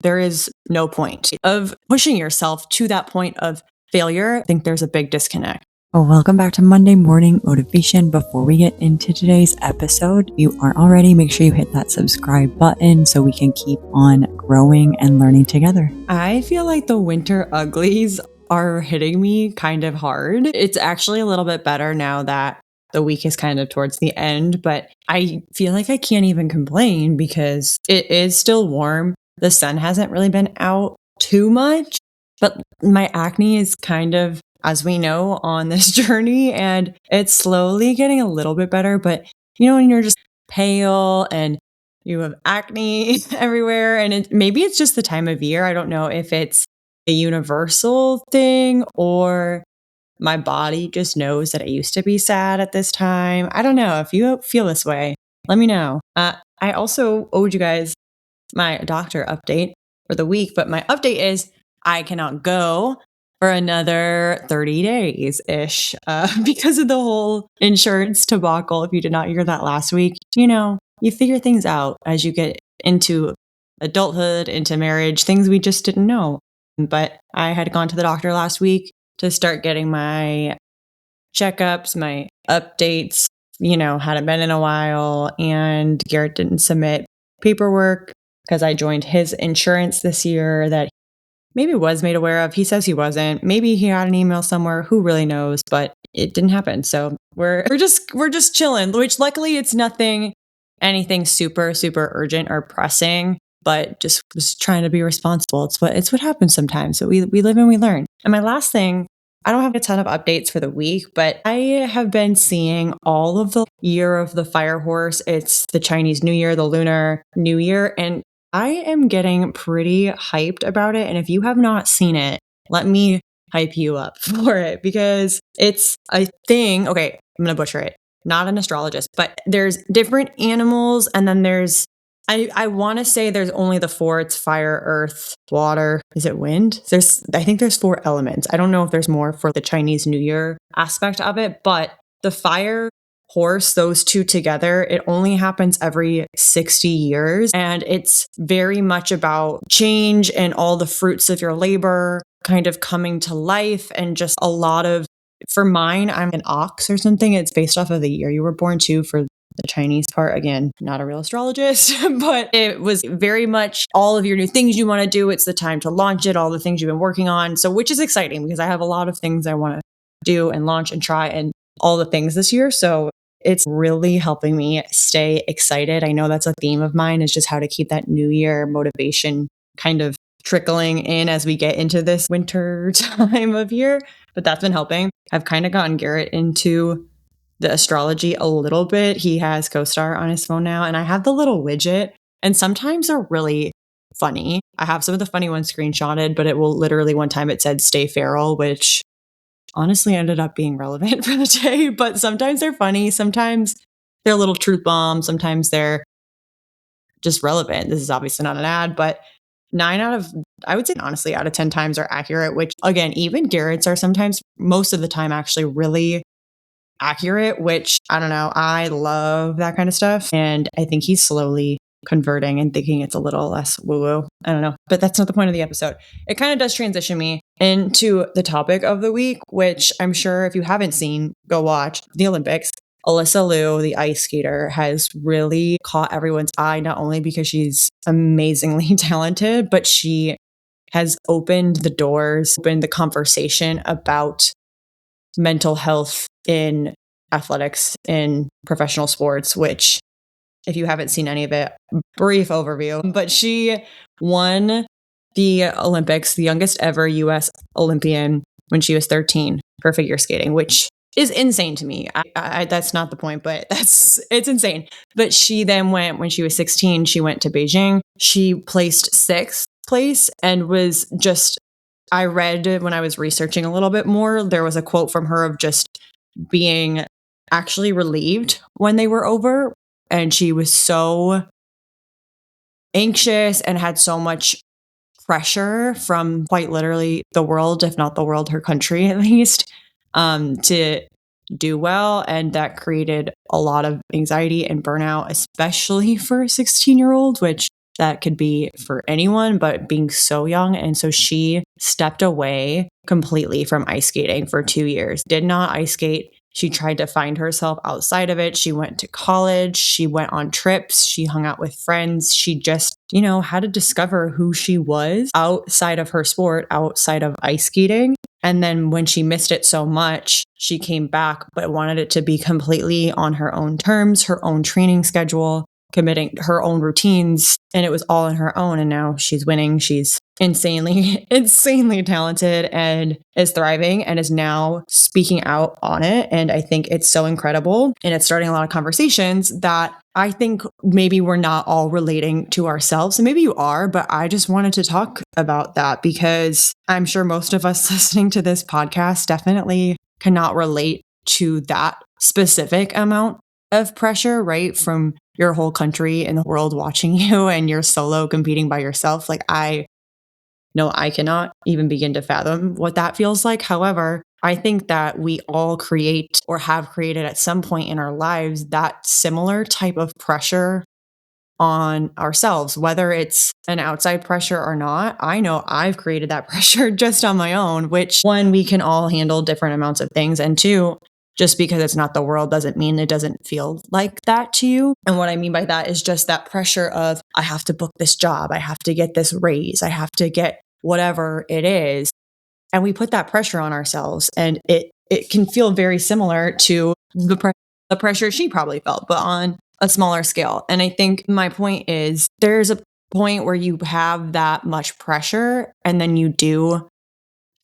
there is no point of pushing yourself to that point of failure. I think there's a big disconnect. Oh, welcome back to Monday Morning Motivation. Before we get into today's episode, if you aren't already, make sure you hit that subscribe button so we can keep on growing and learning together. I feel like the winter uglies are hitting me kind of hard. It's actually a little bit better now that the week is kind of towards the end, but I feel like I can't even complain because it is still warm. The sun hasn't really been out too much, but my acne is kind of, as we know, on this journey, and it's slowly getting a little bit better. But when you're just pale and you have acne everywhere, and maybe it's just the time of year. I don't know if it's a universal thing or my body just knows that I used to be sad at this time. I don't know. If you feel this way, let me know. I also owed you guys my doctor update for the week, but my update is I cannot go for another 30 days-ish because of the whole insurance debacle. If you did not hear that last week, you figure things out as you get into adulthood, into marriage, things we just didn't know. But I had gone to the doctor last week to start getting my checkups, my updates, hadn't been in a while, and Garrett didn't submit paperwork because I joined his insurance this year that maybe was made aware of. He says he wasn't. Maybe he had an email somewhere. Who really knows? But it didn't happen. So we're just chilling, which luckily it's anything super, super urgent or pressing, but just was trying to be responsible. It's what happens sometimes. So we live and we learn. And my last thing, I don't have a ton of updates for the week, but I have been seeing all of the year of the fire horse. It's the Chinese New Year, the Lunar New Year, and I am getting pretty hyped about it. And if you have not seen it, let me hype you up for it because it's a thing. Okay, I'm going to butcher it. Not an astrologist, but there's different animals. And then I want to say there's only the four. It's fire, earth, water. Is it wind? I think there's 4 elements. I don't know if there's more for the Chinese New Year aspect of it, but the fire horse, those two together, it only happens every 60 years. And it's very much about change and all the fruits of your labor kind of coming to life, and just a lot of, for mine, I'm an ox or something. It's based off of the year you were born too for the Chinese part. Again, not a real astrologist, but it was very much all of your new things you want to do. It's the time to launch it, all the things you've been working on. So, which is exciting because I have a lot of things I want to do and launch and try and all the things this year. So it's really helping me stay excited. I know that's a theme of mine, is just how to keep that new year motivation kind of trickling in as we get into this winter time of year. But that's been helping. I've kind of gotten Garrett into the astrology a little bit. He has CoStar on his phone now, and I have the little widget, and sometimes they're really funny. I have some of the funny ones screenshotted, but it will literally, one time it said stay feral, which honestly ended up being relevant for the day. But sometimes they're funny. Sometimes they're little truth bombs. Sometimes they're just relevant. This is obviously not an ad, but 9 out of, I would say honestly, out of 10 times are accurate, which again, even Garrett's are sometimes, most of the time, actually really accurate, which I don't know. I love that kind of stuff. And I think he's slowly converting and thinking it's a little less woo-woo. I don't know. But that's not the point of the episode. It kind of does transition me into the topic of the week, which I'm sure if you haven't seen, go watch the Olympics. Alysa Liu, the ice skater, has really caught everyone's eye, not only because she's amazingly talented, but she has opened the doors, opened the conversation about mental health in athletics, in professional sports, which if you haven't seen any of it, brief overview, but she won the Olympics, the youngest ever US Olympian, when she was 13 for figure skating, which is insane to me. That's not the point, but it's insane. But she then went, when she was 16, she went to Beijing. She placed 6th place and was just, I read when I was researching a little bit more, there was a quote from her of just being actually relieved when they were over. And she was so anxious and had so much pressure from quite literally the world, if not the world, her country at least, to do well. And that created a lot of anxiety and burnout, especially for a 16-year-old, which that could be for anyone, but being so young. And so she stepped away completely from ice skating for 2 years, did not ice skate. She tried to find herself outside of it. She went to college. She went on trips. She hung out with friends. She just, had to discover who she was outside of her sport, outside of ice skating. And then when she missed it so much, she came back, but wanted it to be completely on her own terms, her own training schedule, committing her own routines. And it was all on her own. And now she's winning. She's insanely talented and is thriving and is now speaking out on it. And I think it's so incredible. And it's starting a lot of conversations that I think maybe we're not all relating to ourselves. And maybe you are, but I just wanted to talk about that because I'm sure most of us listening to this podcast definitely cannot relate to that specific amount of pressure, right? From your whole country and the world watching you and you're solo competing by yourself. Like I cannot even begin to fathom what that feels like. However, I think that we all create or have created at some point in our lives that similar type of pressure on ourselves, whether it's an outside pressure or not. I know I've created that pressure just on my own, which one, we can all handle different amounts of things. And two, just because it's not the world doesn't mean it doesn't feel like that to you. And what I mean by that is just that pressure of, I have to book this job. I have to get this raise. I have to get whatever it is. And we put that pressure on ourselves. And it can feel very similar to the pressure she probably felt, but on a smaller scale. And I think my point is there's a point where you have that much pressure and then you do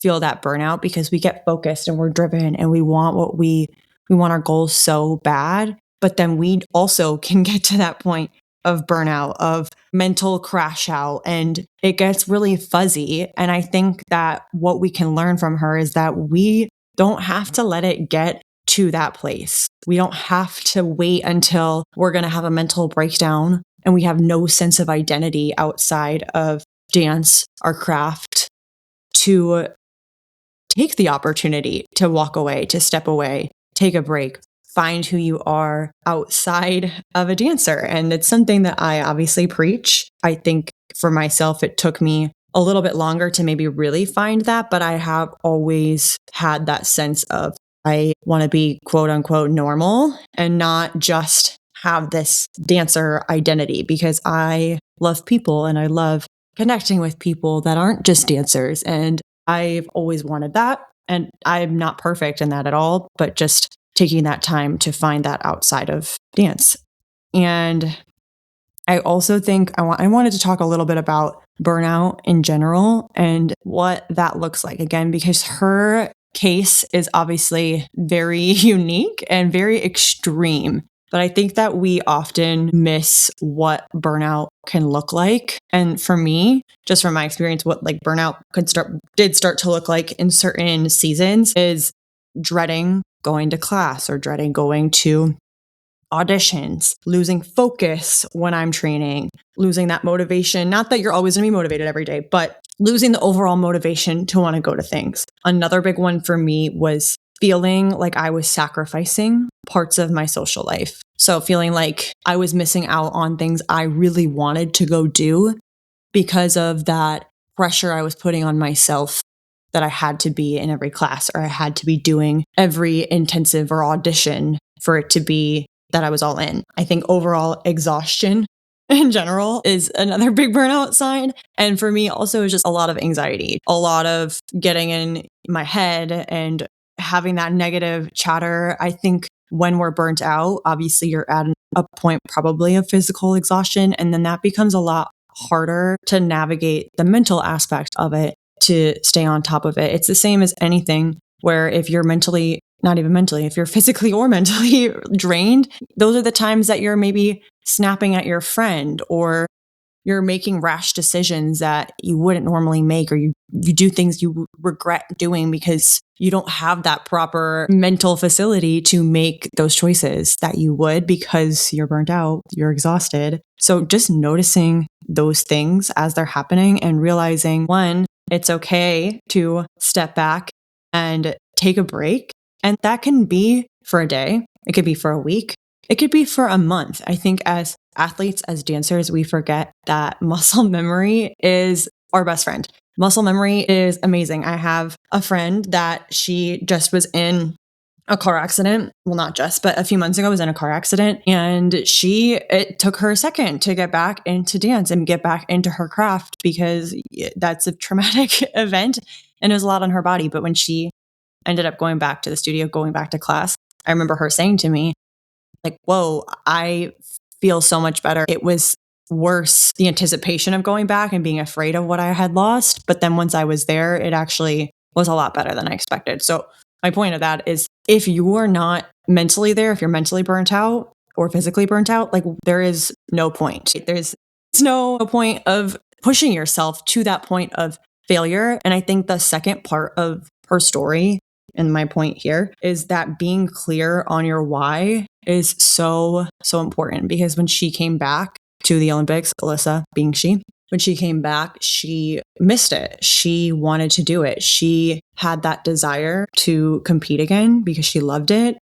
feel that burnout because we get focused and we're driven and we want we want our goals so bad. But then we also can get to that point of burnout, of mental crash out, and it gets really fuzzy. And I think that what we can learn from her is that we don't have to let it get to that place. We don't have to wait until we're going to have a mental breakdown and we have no sense of identity outside of dance, our craft, to take the opportunity to walk away, to step away, take a break, find who you are outside of a dancer. And it's something that I obviously preach. I think for myself, it took me a little bit longer to maybe really find that, but I have always had that sense of I want to be quote unquote normal and not just have this dancer identity because I love people and I love connecting with people that aren't just dancers. And I've always wanted that. And I'm not perfect in that at all, but just taking that time to find that outside of dance. And I also think I wanted to talk a little bit about burnout in general and what that looks like again, because her case is obviously very unique and very extreme. But I think that we often miss what burnout can look like. And for me, just from my experience, what like burnout did start to look like in certain seasons is dreading going to class or dreading going to auditions, losing focus when I'm training, losing that motivation. Not that you're always going to be motivated every day, but losing the overall motivation to want to go to things. Another big one for me was feeling like I was sacrificing parts of my social life. So feeling like I was missing out on things I really wanted to go do because of that pressure I was putting on myself that I had to be in every class or I had to be doing every intensive or audition for it to be that I was all in. I think overall exhaustion in general is another big burnout sign. And for me also is just a lot of anxiety, a lot of getting in my head and having that negative chatter. I think when we're burnt out, obviously you're at a point probably of physical exhaustion. And then that becomes a lot harder to navigate the mental aspect of it, to stay on top of it. It's the same as anything where if you're not even mentally, if you're physically or mentally drained, those are the times that you're maybe snapping at your friend or you're making rash decisions that you wouldn't normally make, or you do things you regret doing because you don't have that proper mental facility to make those choices that you would because you're burnt out, you're exhausted. So just noticing those things as they're happening and realizing, one, it's okay to step back and take a break. And that can be for a day. It could be for a week. It could be for a month. I think as athletes, as dancers, we forget that muscle memory is our best friend. Muscle memory is amazing. I have a friend that she just was in a car accident. Well, not just, but a few months ago was in a car accident. And it took her a second to get back into dance and get back into her craft because that's a traumatic event and it was a lot on her body. But when she ended up going back to the studio, going back to class, I remember her saying to me, like, whoa, I feel so much better. It was worse, the anticipation of going back and being afraid of what I had lost. But then once I was there, it actually was a lot better than I expected. So my point of that is if you are not mentally there, if you're mentally burnt out or physically burnt out, like there is no point. There's no point of pushing yourself to that point of failure. And I think the second part of her story and my point here is that being clear on your why is so, so important because when she came back to the Olympics, Alysa being when she came back, she missed it. She wanted to do it. She had that desire to compete again because she loved it.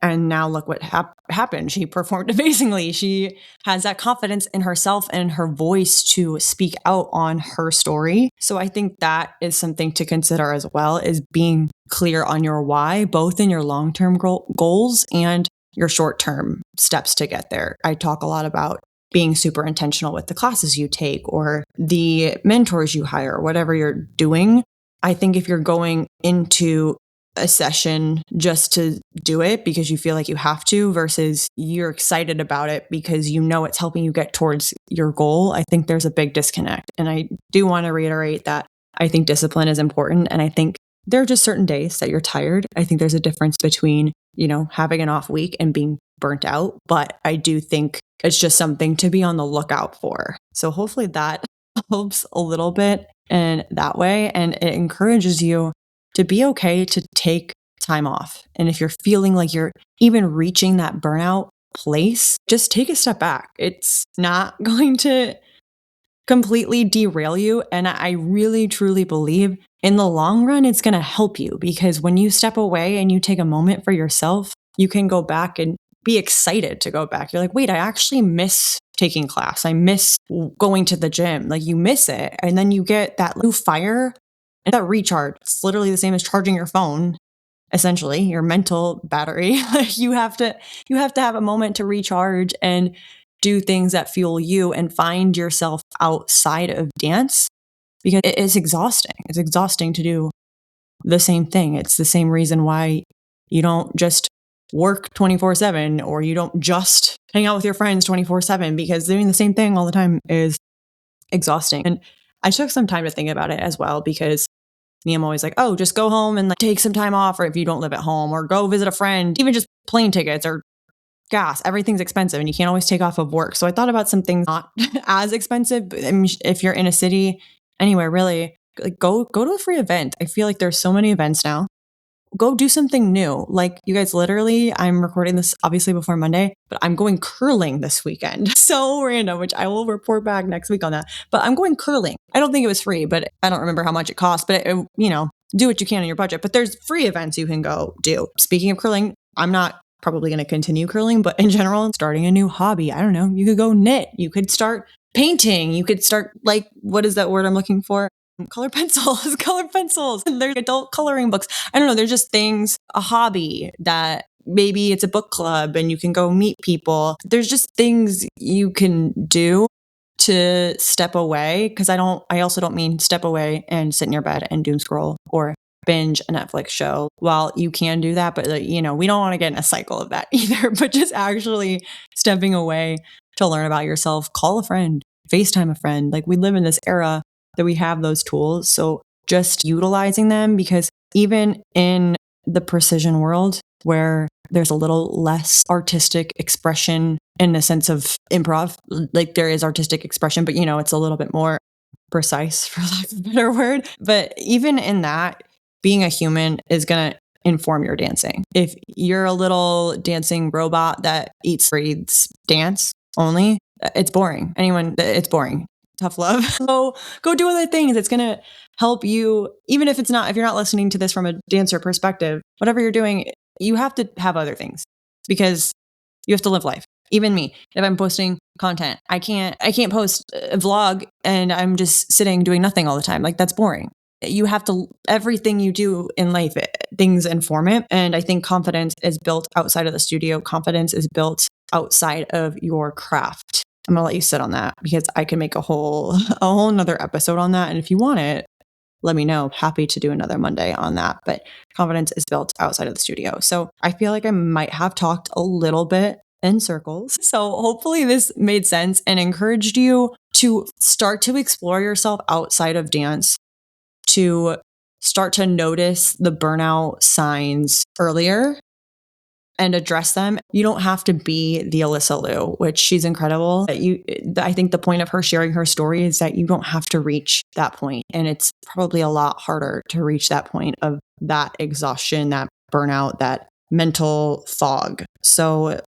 And now look what happened. She performed amazingly. She has that confidence in herself and her voice to speak out on her story. So I think that is something to consider as well, is being clear on your why, both in your long-term goals and your short-term steps to get there. I talk a lot about being super intentional with the classes you take or the mentors you hire, or whatever you're doing. I think if you're going into a session just to do it because you feel like you have to versus you're excited about it because you know it's helping you get towards your goal, I think there's a big disconnect. And I do want to reiterate that I think discipline is important. And I think there are just certain days that you're tired. I think there's a difference between, having an off week and being burnt out. But I do think it's just something to be on the lookout for. So hopefully that helps a little bit in that way. And it encourages you to be okay to take time off. And if you're feeling like you're even reaching that burnout place, just take a step back. It's not going to completely derail you. And I really, truly believe in the long run, it's going to help you because when you step away and you take a moment for yourself, you can go back and be excited to go back. You're like, wait, I actually miss taking class. I miss going to the gym. Like you miss it. And then you get that new fire and that recharge. It's literally the same as charging your phone, essentially, your mental battery. you have to have a moment to recharge and do things that fuel you and find yourself outside of dance because it is exhausting. It's exhausting to do the same thing. It's the same reason why you don't just work 24/7 or you don't just hang out with your friends 24/7 because doing the same thing all the time is exhausting. And I took some time to think about it as well because I'm always like, oh, just go home and take some time off, or if you don't live at home, or go visit a friend, even just plane tickets or gas, everything's expensive and you can't always take off of work. So I thought about some things not as expensive. But I mean, if you're in a city, anywhere really, like go to a free event. I feel like there's so many events now. Go do something new. Like you guys, literally, I'm recording this obviously before Monday, but I'm going curling this weekend. So random, which I will report back next week on that. But I'm going curling. I don't think it was free, but I don't remember how much it cost, but do what you can in your budget. But there's free events you can go do. Speaking of curling, I'm not probably going to continue curling, but in general, starting a new hobby. I don't know. You could go knit. You could start painting. You could start what is that word I'm looking for? Color pencils. And there's adult coloring books. I don't know. There's just things, a hobby that maybe it's a book club and you can go meet people. There's just things you can do to step away. Cause I also don't mean step away and sit in your bed and doom scroll or binge a Netflix show. While you can do that, but we don't want to get in a cycle of that either, but just actually stepping away to learn about yourself, call a friend, FaceTime a friend. Like we live in this era that we have those tools. So just utilizing them, because even in the precision world where there's a little less artistic expression in the sense of improv, like there is artistic expression, but it's a little bit more precise for lack of a better word. But even in that, being a human is going to inform your dancing. If you're a little dancing robot that eats, breathes, dance only, it's boring. It's boring. Tough love. So go do other things. It's going to help you, even if you're not listening to this from a dancer perspective, whatever you're doing, you have to have other things because you have to live life. Even me, if I'm posting content, I can't post a vlog and I'm just sitting doing nothing all the time. Like, that's boring. You have to, everything you do in life, things inform it. And I think confidence is built outside of the studio. Confidence is built outside of your craft. I'm going to let you sit on that because I can make a whole nother episode on that. And if you want it, let me know. Happy to do another Monday on that. But confidence is built outside of the studio. So I feel like I might have talked a little bit in circles. So hopefully this made sense and encouraged you to start to explore yourself outside of dance, to start to notice the burnout signs earlier and address them. You don't have to be the Alysa Liu, which she's incredible. I think the point of her sharing her story is that you don't have to reach that point. And it's probably a lot harder to reach that point of that exhaustion, that burnout, that mental fog. So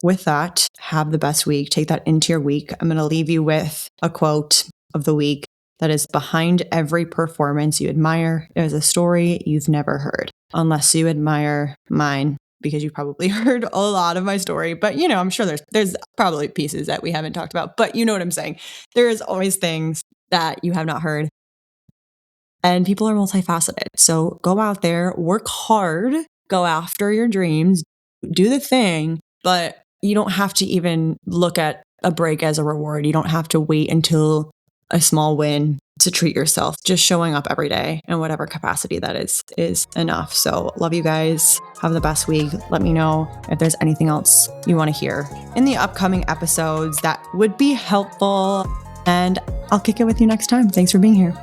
with that, have the best week. Take that into your week. I'm going to leave you with a quote of the week that is: behind every performance you admire is a story you've never heard, unless you admire mine, because you probably heard a lot of my story. But, I'm sure there's probably pieces that we haven't talked about, but you know what I'm saying. There is always things that you have not heard. And people are multifaceted. So go out there, work hard, go after your dreams, do the thing, but you don't have to even look at a break as a reward. You don't have to wait until a small win to treat yourself. Just showing up every day in whatever capacity that is enough. So love you guys. Have the best week. Let me know if there's anything else you want to hear in the upcoming episodes that would be helpful. And I'll kick it with you next time. Thanks for being here.